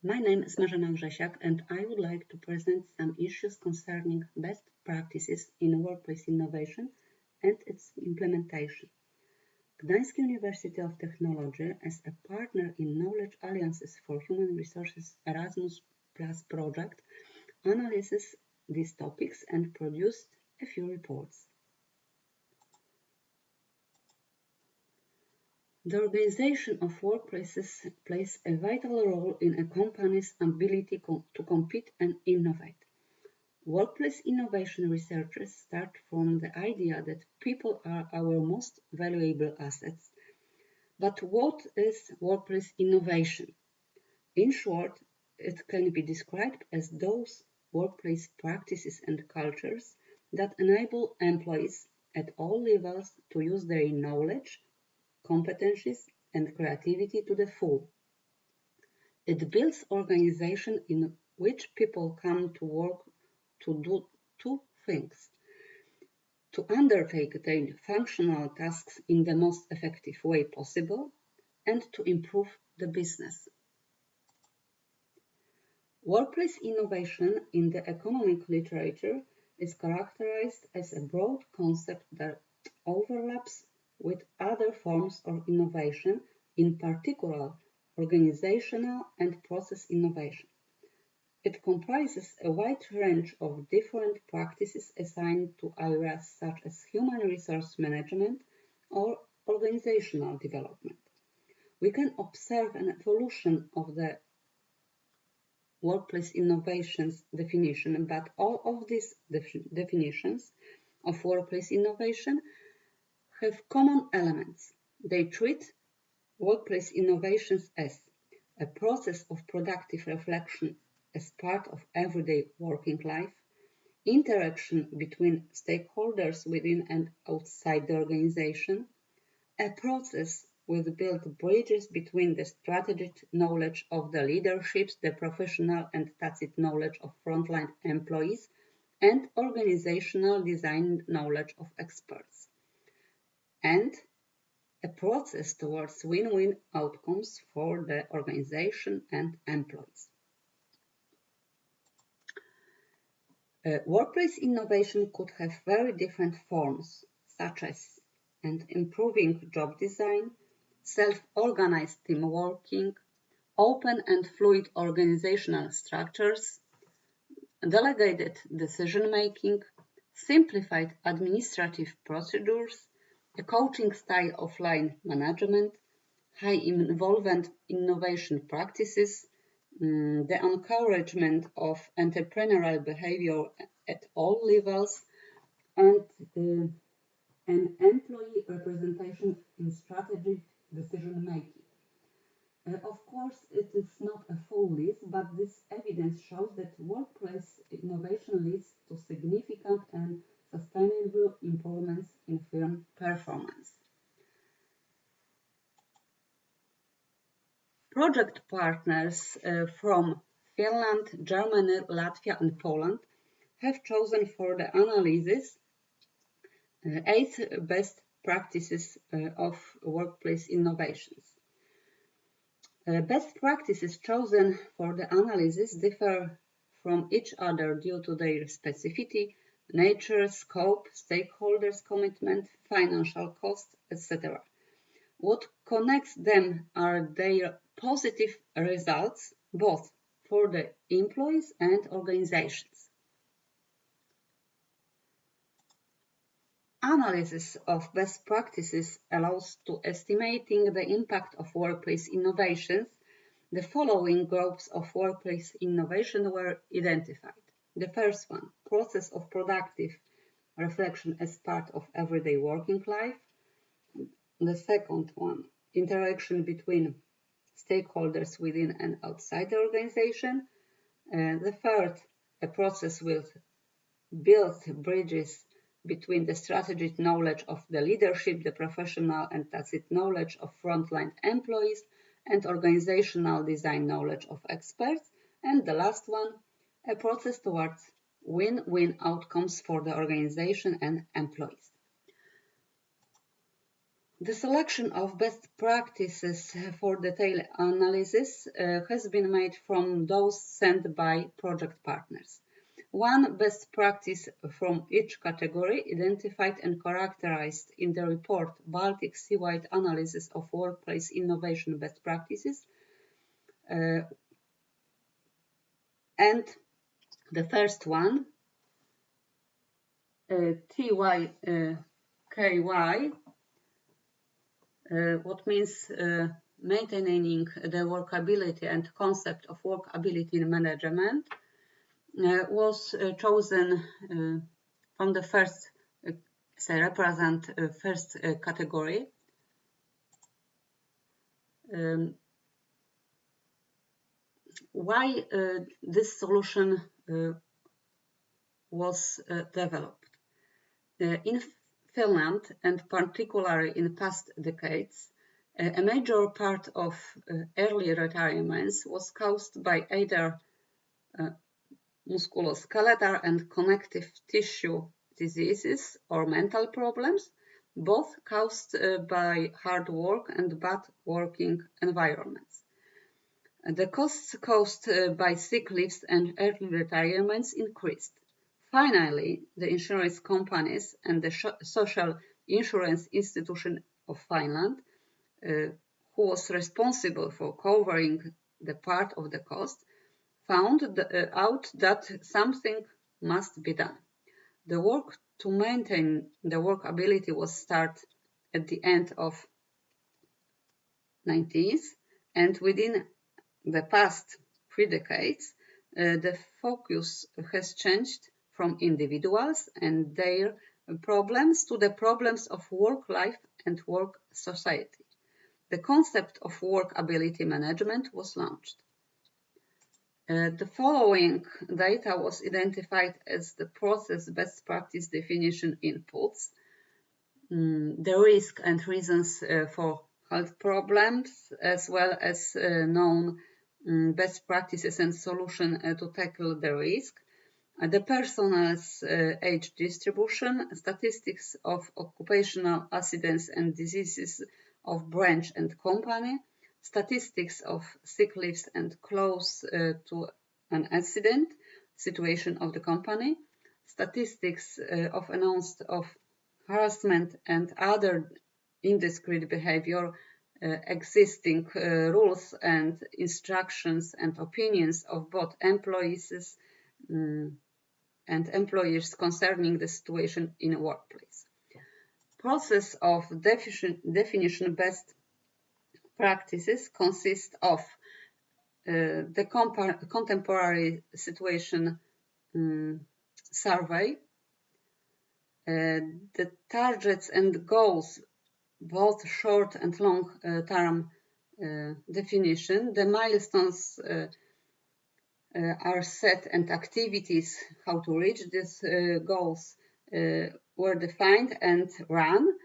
My name is Marzena Grzesiak and I would like to present some issues concerning best practices in workplace innovation and its implementation. Gdańsk University of Technology, as a partner in Knowledge Alliances for Human Resources Erasmus Plus project, analyzes these topics and produced a few reports. The organization of workplaces plays a vital role in a company's ability to compete and innovate. Workplace innovation researchers start from the idea that people are our most valuable assets. But what is workplace innovation? In short, it can be described as those workplace practices and cultures that enable employees at all levels to use their knowledge, competencies, and creativity to the full. It builds organizations in which people come to work to do two things: to undertake their functional tasks in the most effective way possible, and to improve the business. Workplace innovation in the economic literature is characterized as a broad concept that overlaps with other forms of innovation, in particular organizational and process innovation. It comprises a wide range of different practices assigned to areas such as human resource management or organizational development. We can observe an evolution of the workplace innovations definition, but all of these definitions of workplace innovation have common elements. They treat workplace innovations as a process of productive reflection as part of everyday working life, interaction between stakeholders within and outside the organization, a process with built bridges between the strategic knowledge of the leaderships, the professional and tacit knowledge of frontline employees, and organizational design knowledge of experts, and a process towards win-win outcomes for the organization and employees. Workplace innovation could have very different forms, such as improving job design, self-organized team working, open and fluid organizational structures, delegated decision-making, simplified administrative procedures, a coaching style of line management, high-involvement innovation practices, the encouragement of entrepreneurial behavior at all levels, and an employee representation in strategic decision-making. Of course, it is not a full list, but this evidence shows that workplace innovation leads to significant and sustainable improvements in firm performance. Project partners from Finland, Germany, Latvia, and Poland have chosen for the analysis 8 best practices of workplace innovations. Best practices chosen for the analysis differ from each other due to their specificity, nature, scope, stakeholders' commitment, financial cost, etc. What connects them are their positive results, both for the employees and organizations. Analysis of best practices allows to estimating the impact of workplace innovations. The following groups of workplace innovation were identified. The first one, process of productive reflection as part of everyday working life. The second one, interaction between stakeholders within and outside the organization. The third, a process with built bridges between the strategic knowledge of the leadership, the professional and tacit knowledge of frontline employees, and organizational design knowledge of experts. And the last one, a process towards win-win outcomes for the organization and employees. The selection of best practices for detailed analysis has been made from those sent by project partners. One best practice from each category, identified and characterized in the report Baltic Sea-wide Analysis of Workplace Innovation Best Practices, and the first one, TYKY, what means maintaining the workability and concept of workability in management, was chosen from the first, represent first category. Why this solution was developed? In Finland, and particularly in past decades, a major part of early retirements was caused by either musculoskeletal and connective tissue diseases or mental problems, both caused by hard work and bad working environments. The costs caused by sick leaves and early retirements increased. Finally, the insurance companies and the Social Insurance Institution of Finland, who was responsible for covering the part of the cost, found out that something must be done. The work to maintain the workability was started at the end of 90s, and within the past 3 decades, the focus has changed from individuals and their problems to the problems of work life and work society. The concept of workability management was launched. The following data was identified as the process best practice definition inputs. The risk and reasons for health problems, as well as known best practices and solution to tackle the risk, the personal's age distribution, statistics of occupational accidents and diseases of branch and company, statistics of sick leaves and close to an accident situation of the company, statistics of announced of harassment and other indiscreet behavior, existing rules and instructions and opinions of both employees and employers concerning the situation in a workplace. Process of definition best practices consists of the contemporary situation survey, the targets and goals, both short and long term definition, the milestones are set and activities how to reach these goals were defined and run.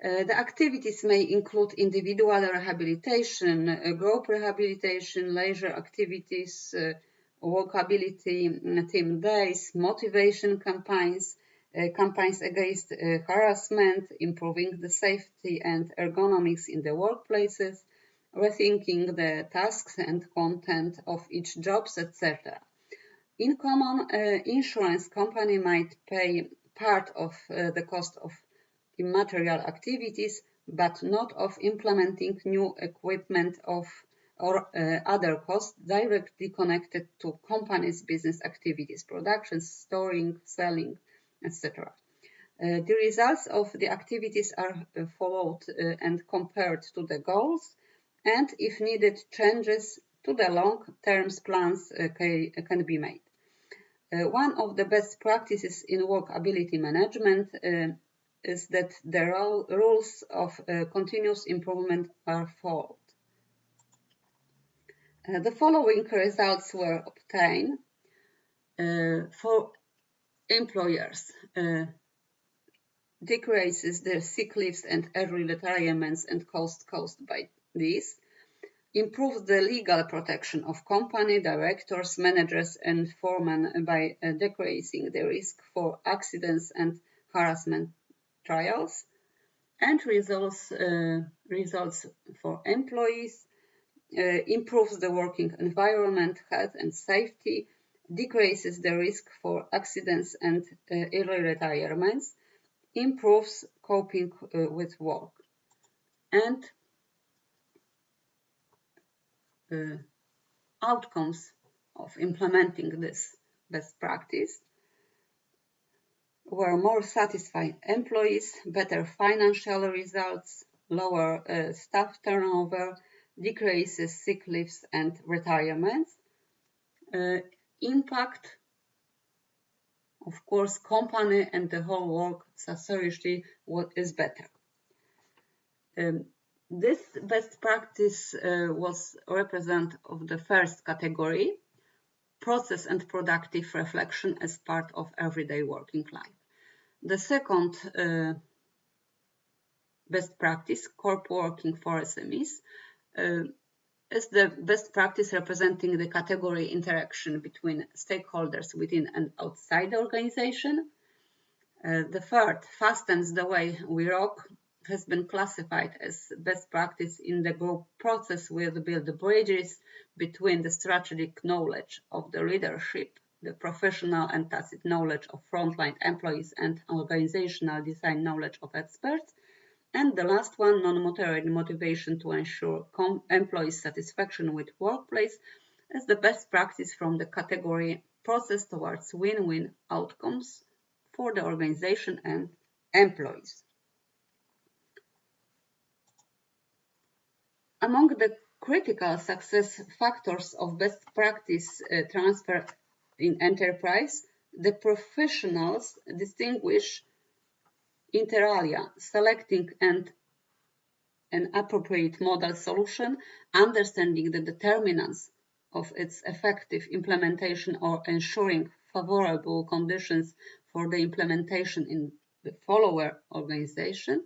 The activities may include individual rehabilitation, group rehabilitation, leisure activities, workability team days, motivation campaigns, campaigns against harassment, improving the safety and ergonomics in the workplaces, rethinking the tasks and content of each job, etc. In common, insurance company might pay part of the cost of immaterial activities, but not of implementing new equipment or other costs directly connected to company's business activities, production, storing, selling, etc. The results of the activities are followed and compared to the goals, and if needed, changes to the long-term plans can be made. One of the best practices in workability management is that the rules of continuous improvement are followed. The following results were obtained for employers. Decreases their sick leaves and early retirements and costs caused by this, improves the legal protection of company directors, managers and foremen by decreasing the risk for accidents and harassment trials, and results for employees, improves the working environment, health and safety, decreases the risk for accidents and early retirements, improves coping with work. And outcomes of implementing this best practice were more satisfied employees, better financial results, lower staff turnover, decreases sick leaves and retirements. Impact, of course, company and the whole work society is better. This best practice was representative of the first category, process and productive reflection as part of everyday working life. The second best practice, corp working for SMEs, is the best practice representing the category interaction between stakeholders within and outside the organization. The third, fastens the way we work, has been classified as best practice in the group process will build bridges between the strategic knowledge of the leadership, the professional and tacit knowledge of frontline employees, and organizational design knowledge of experts. And the last one, non-monetary motivation to ensure employee satisfaction with workplace, as the best practice from the category process towards win-win outcomes for the organization and employees. Among the critical success factors of best practice transfer in enterprise, the professionals distinguish inter alia, selecting an appropriate model solution, understanding the determinants of its effective implementation or ensuring favorable conditions for the implementation in the follower organization,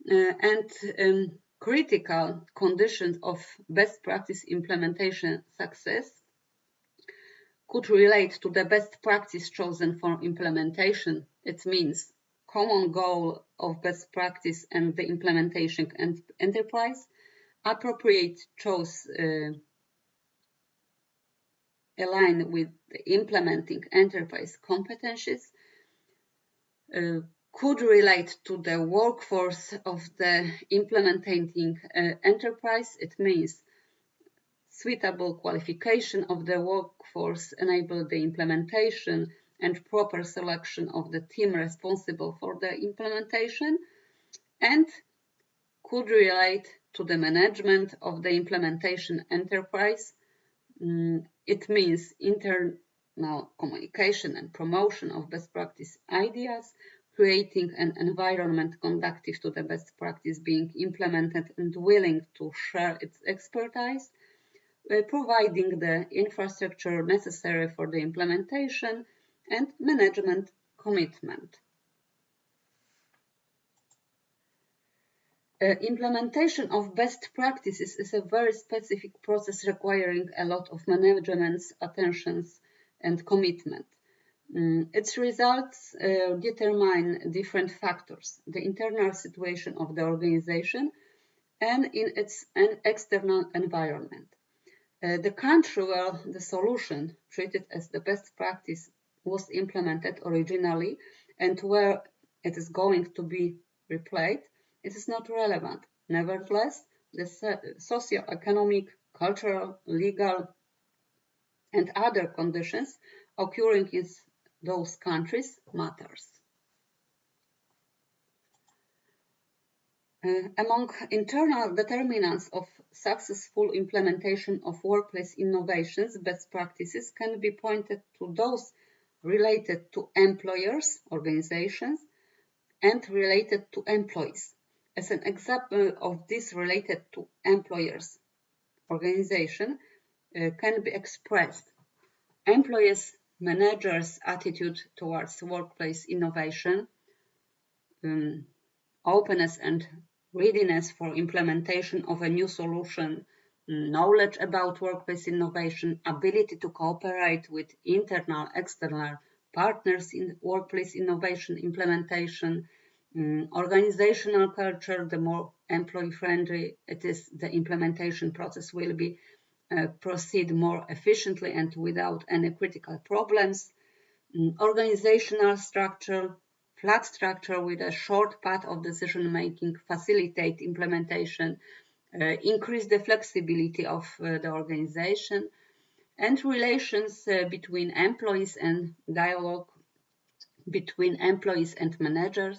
and critical conditions of best practice implementation success could relate to the best practice chosen for implementation. It means common goal of best practice and the implementation and enterprise, appropriate choice align with the implementing enterprise competencies, could relate to the workforce of the implementing enterprise. It means suitable qualification of the workforce enable the implementation and proper selection of the team responsible for the implementation, and could relate to the management of the implementation enterprise. It means internal communication and promotion of best practice ideas, creating an environment conducive to the best practice being implemented and willing to share its expertise, providing the infrastructure necessary for the implementation, and management commitment. Implementation of best practices is a very specific process requiring a lot of management's attention and commitment. Its results determine different factors, the internal situation of the organization and in its external environment. The country where the solution treated as the best practice was implemented originally and where it is going to be replayed, it is not relevant. Nevertheless, the socio-economic, cultural, legal, and other conditions occurring in those countries matters. Among internal determinants of successful implementation of workplace innovations, best practices can be pointed to those related to employers, organizations, and related to employees. As an example of this related to employers, organization can be expressed. Employees, managers' attitude towards workplace innovation, openness and readiness for implementation of a new solution, knowledge about workplace innovation, ability to cooperate with internal, external partners in workplace innovation implementation, Organizational culture, the more employee-friendly it is, the implementation process will be proceed more efficiently and without any critical problems. Organizational structure, flat structure with a short path of decision making facilitate implementation, increase the flexibility of the organization, and relations between employees and dialogue between employees and managers.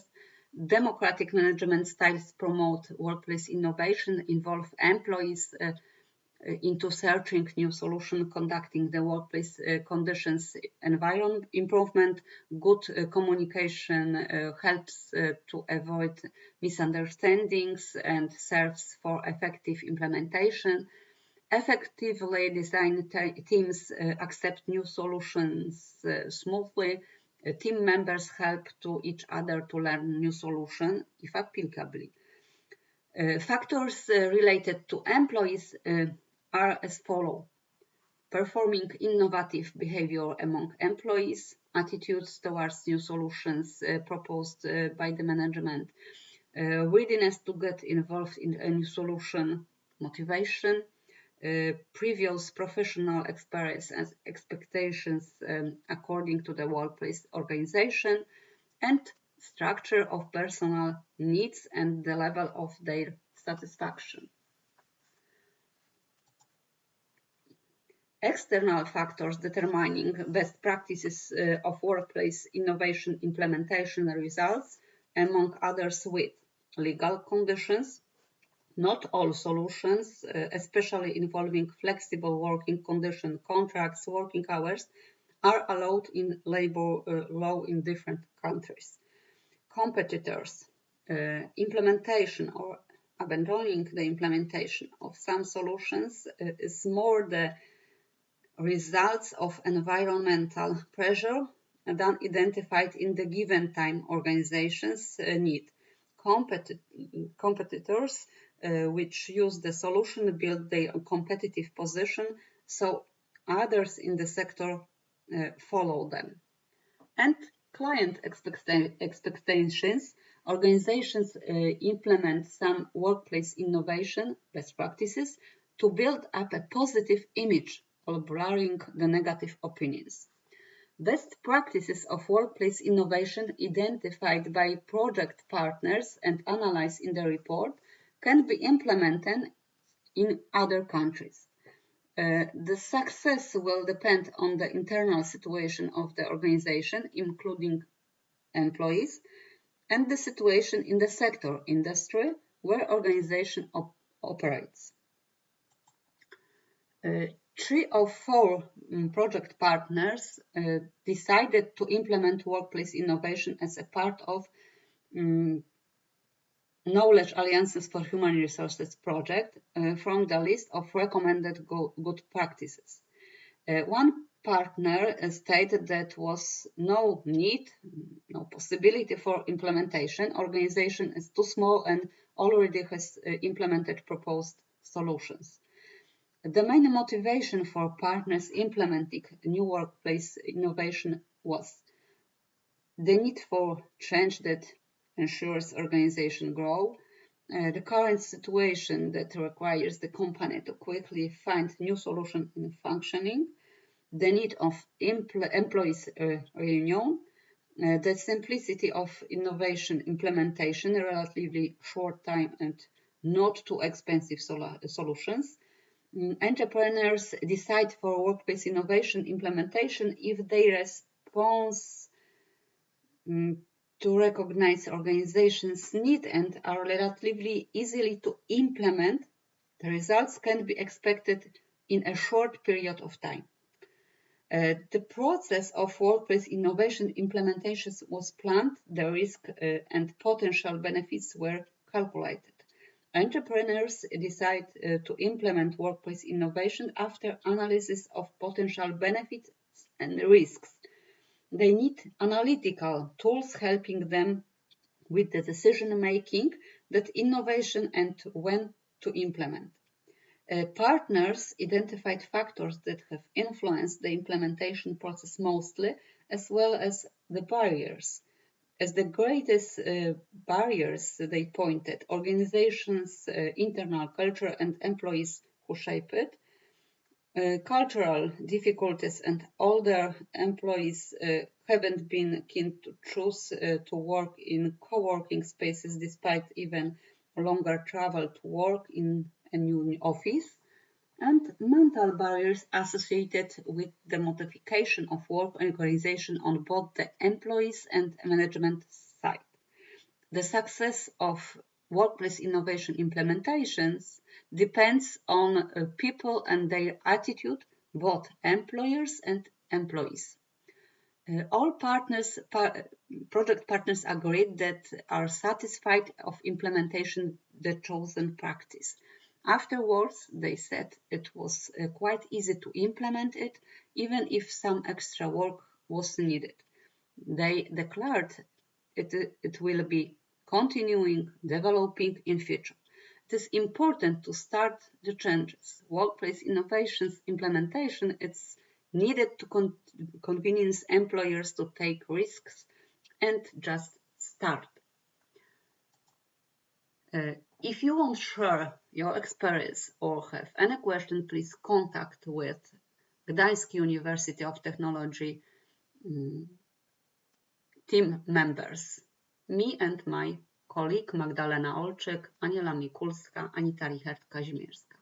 Democratic management styles promote workplace innovation, involve employees into searching new solutions, conducting the workplace conditions environment improvement. Good communication helps to avoid misunderstandings and serves for effective implementation. Effectively designed teams accept new solutions smoothly. Team members help to each other to learn new solutions if applicable. Factors related to employees are as follows: performing innovative behavior among employees, attitudes towards new solutions proposed by the management, readiness to get involved in a new solution, motivation, previous professional experience and expectations according to the workplace organization, and structure of personal needs and the level of their satisfaction. External factors determining best practices of workplace innovation implementation results, among others, with legal conditions. Not all solutions, especially involving flexible working conditions, contracts, working hours, are allowed in labor law in different countries. Competitors, implementation or abandoning the implementation of some solutions is more the results of environmental pressure than identified in the given time organizations need. Competitors which use the solution build their competitive position, so others in the sector follow them. And client expectations, organizations implement some workplace innovation best practices to build up a positive image while blurring the negative opinions. Best practices of workplace innovation identified by project partners and analyzed in the report can be implemented in other countries. The success will depend on the internal situation of the organization, including employees, and the situation in the sector, industry, where organization operates. 3 of 4 project partners decided to implement workplace innovation as a part of Knowledge Alliances for Human Resources project from the list of recommended good practices. One partner stated that was no need, no possibility for implementation. Organization is too small and already has implemented proposed solutions. The main motivation for partners implementing new workplace innovation was the need for change that ensures organization grow, the current situation that requires the company to quickly find new solution in functioning, the need of employees reunion, the simplicity of innovation implementation, relatively short time and not too expensive solutions. Entrepreneurs decide for workplace innovation implementation if they respond to recognize organizations' need and are relatively easily to implement. The results can be expected in a short period of time. The process of workplace innovation implementation was planned, the risk and potential benefits were calculated. Entrepreneurs decide to implement workplace innovation after analysis of potential benefits and risks. They need analytical tools helping them with the decision making, that innovation and when to implement. Partners identified factors that have influenced the implementation process mostly, as well as the barriers. As the greatest barriers, they pointed organizations' internal culture and employees who shape it, cultural difficulties and older employees haven't been keen to choose to work in co-working spaces despite even longer travel to work in a new office, and mental barriers associated with the modification of work organization on both the employees and management side. The success of workplace innovation implementations depends on people and their attitude, both employers and employees. All project partners agreed that are satisfied of implementation the chosen practice. Afterwards, they said it was quite easy to implement it, even if some extra work was needed. They declared it will be continuing developing in future. It is important to start the changes. Workplace innovations implementation, it's needed to convince employers to take risks and just start. If you want to share your experience or have any question, please contact with Gdańsk University of Technology team members, me and my colleague Magdalena Olczyk, Aniela Mikulska, Anita Richert-Kazimierska.